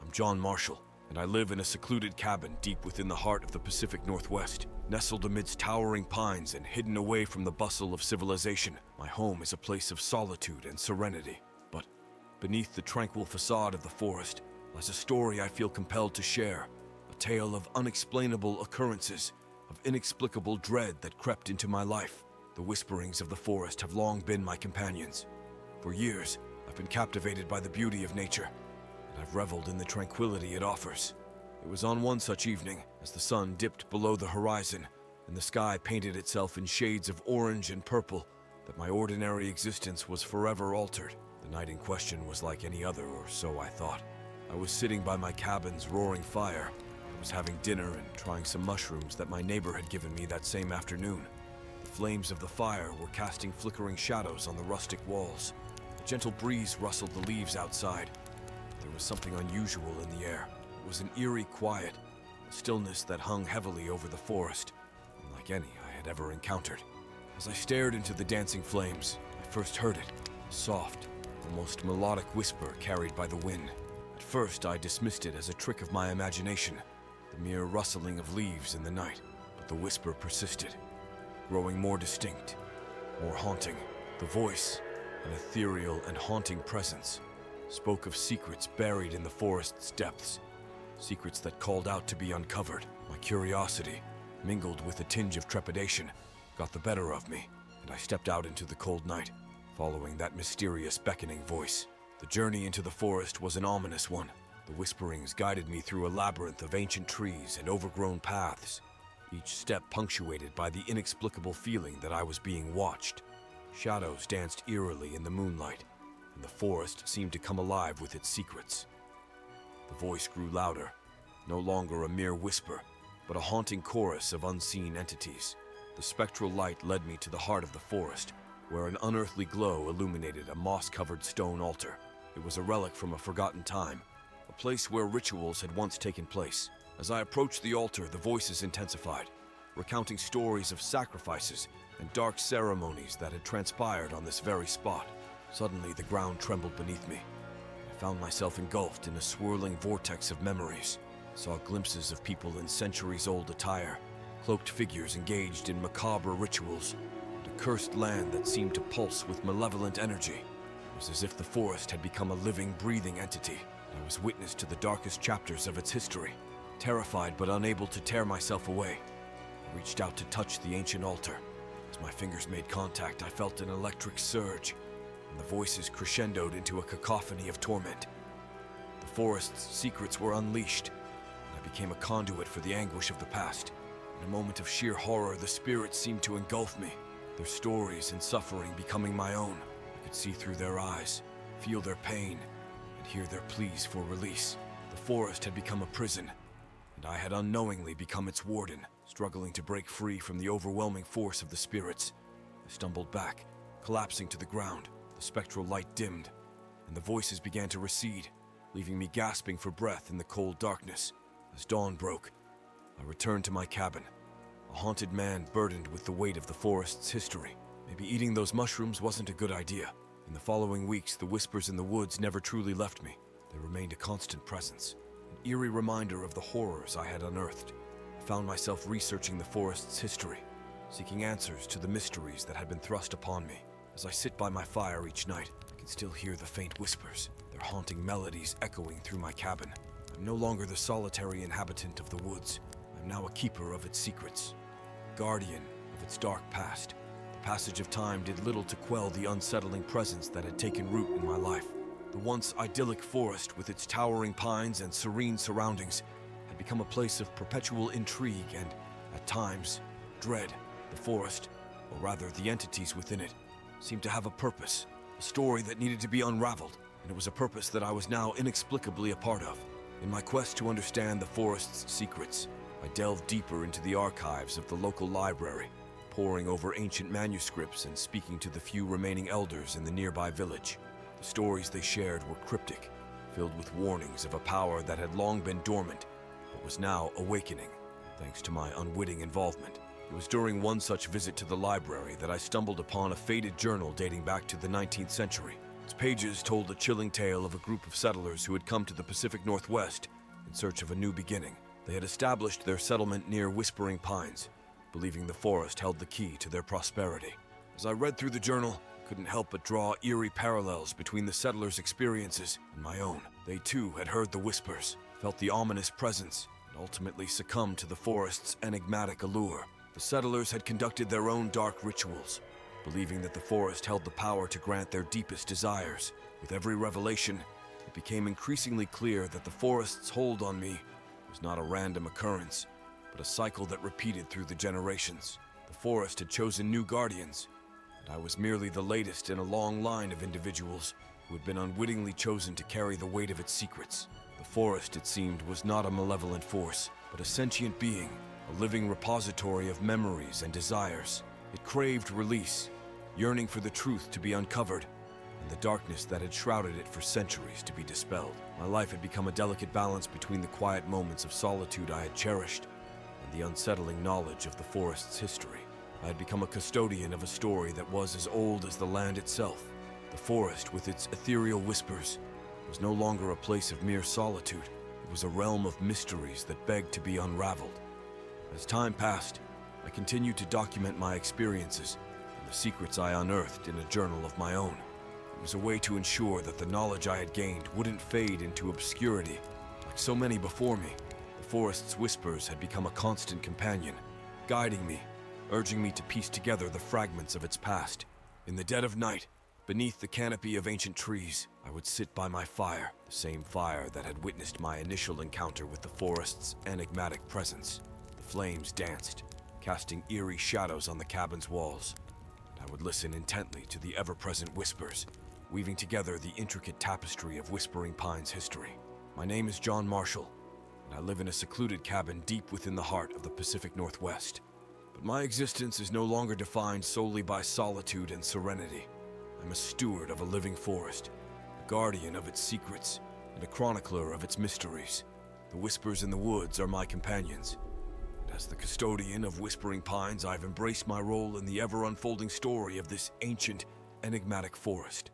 I'm John Marshall, and I live in a secluded cabin deep within the heart of the Pacific Northwest. Nestled amidst towering pines and hidden away from the bustle of civilization, my home is a place of solitude and serenity. But beneath the tranquil facade of the forest lies a story I feel compelled to share, a tale of unexplainable occurrences, of inexplicable dread that crept into my life. The whisperings of the forest have long been my companions. For years, I've been captivated by the beauty of nature, and I've reveled in the tranquility it offers. It was on one such evening, as the sun dipped below the horizon and the sky painted itself in shades of orange and purple, that my ordinary existence was forever altered. The night in question was like any other, or so I thought. I was sitting by my cabin's roaring fire. I was having dinner and trying some mushrooms that my neighbor had given me that same afternoon. The flames of the fire were casting flickering shadows on the rustic walls. A gentle breeze rustled the leaves outside. There was something unusual in the air. It was an eerie quiet, a stillness that hung heavily over the forest, unlike any I had ever encountered. As I stared into the dancing flames, I first heard it, a soft, almost melodic whisper carried by the wind. At first, I dismissed it as a trick of my imagination, the mere rustling of leaves in the night, but the whisper persisted, growing more distinct, more haunting. The voice, an ethereal and haunting presence, spoke of secrets buried in the forest's depths, secrets that called out to be uncovered. My curiosity, mingled with a tinge of trepidation, got the better of me, and I stepped out into the cold night, following that mysterious beckoning voice. The journey into the forest was an ominous one. The whisperings guided me through a labyrinth of ancient trees and overgrown paths, each step punctuated by the inexplicable feeling that I was being watched. Shadows danced eerily in the moonlight, and the forest seemed to come alive with its secrets. The voice grew louder, no longer a mere whisper, but a haunting chorus of unseen entities. The spectral light led me to the heart of the forest, where an unearthly glow illuminated a moss-covered stone altar. It was a relic from a forgotten time, a place where rituals had once taken place. As I approached the altar, the voices intensified, recounting stories of sacrifices and dark ceremonies that had transpired on this very spot. Suddenly, the ground trembled beneath me. I found myself engulfed in a swirling vortex of memories. I saw glimpses of people in centuries-old attire, cloaked figures engaged in macabre rituals, and a cursed land that seemed to pulse with malevolent energy. It was as if the forest had become a living, breathing entity, and I was witness to the darkest chapters of its history. Terrified but unable to tear myself away, I reached out to touch the ancient altar. As my fingers made contact, I felt an electric surge, and the voices crescendoed into a cacophony of torment. The forest's secrets were unleashed, and I became a conduit for the anguish of the past. In a moment of sheer horror, the spirits seemed to engulf me, their stories and suffering becoming my own. I could see through their eyes, feel their pain, and hear their pleas for release. The forest had become a prison, and I had unknowingly become its warden, struggling to break free from the overwhelming force of the spirits. I stumbled back, collapsing to the ground. The spectral light dimmed, and the voices began to recede, leaving me gasping for breath in the cold darkness. As dawn broke, I returned to my cabin, a haunted man burdened with the weight of the forest's history. Maybe eating those mushrooms wasn't a good idea. In the following weeks, the whispers in the woods never truly left me. They remained a constant presence, an eerie reminder of the horrors I had unearthed. I found myself researching the forest's history, seeking answers to the mysteries that had been thrust upon me. As I sit by my fire each night, I can still hear the faint whispers, their haunting melodies echoing through my cabin. I'm no longer the solitary inhabitant of the woods. I'm now a keeper of its secrets, a guardian of its dark past. The passage of time did little to quell the unsettling presence that had taken root in my life. The once idyllic forest, with its towering pines and serene surroundings, had become a place of perpetual intrigue and, at times, dread. The forest, or rather the entities within it, seemed to have a purpose, a story that needed to be unraveled, and it was a purpose that I was now inexplicably a part of. In my quest to understand the forest's secrets, I delved deeper into the archives of the local library, poring over ancient manuscripts and speaking to the few remaining elders in the nearby village. The stories they shared were cryptic, filled with warnings of a power that had long been dormant, but was now awakening, thanks to my unwitting involvement. It was during one such visit to the library that I stumbled upon a faded journal dating back to the 19th century. Its pages told a chilling tale of a group of settlers who had come to the Pacific Northwest in search of a new beginning. They had established their settlement near Whispering Pines, believing the forest held the key to their prosperity. As I read through the journal, I couldn't help but draw eerie parallels between the settlers' experiences and my own. They too had heard the whispers, felt the ominous presence, and ultimately succumbed to the forest's enigmatic allure. The settlers had conducted their own dark rituals, believing that the forest held the power to grant their deepest desires. With every revelation, it became increasingly clear that the forest's hold on me was not a random occurrence, but a cycle that repeated through the generations. The forest had chosen new guardians, and I was merely the latest in a long line of individuals who had been unwittingly chosen to carry the weight of its secrets. The forest, it seemed, was not a malevolent force, but a sentient being, a living repository of memories and desires. It craved release, yearning for the truth to be uncovered, and the darkness that had shrouded it for centuries to be dispelled. My life had become a delicate balance between the quiet moments of solitude I had cherished and the unsettling knowledge of the forest's history. I had become a custodian of a story that was as old as the land itself. The forest, with its ethereal whispers, was no longer a place of mere solitude. It was a realm of mysteries that begged to be unraveled. As time passed, I continued to document my experiences and the secrets I unearthed in a journal of my own. It was a way to ensure that the knowledge I had gained wouldn't fade into obscurity. Like so many before me, the forest's whispers had become a constant companion, guiding me, urging me to piece together the fragments of its past. In the dead of night, beneath the canopy of ancient trees, I would sit by my fire, the same fire that had witnessed my initial encounter with the forest's enigmatic presence. The flames danced, casting eerie shadows on the cabin's walls, and I would listen intently to the ever-present whispers, weaving together the intricate tapestry of Whispering Pines history. My name is Jhon Marshall, and I live in a secluded cabin deep within the heart of the Pacific Northwest. But my existence is no longer defined solely by solitude and serenity. I'm a steward of a living forest, a guardian of its secrets, and a chronicler of its mysteries. The whispers in the woods are my companions, and as the custodian of Whispering Pines, I've embraced my role in the ever-unfolding story of this ancient, enigmatic forest.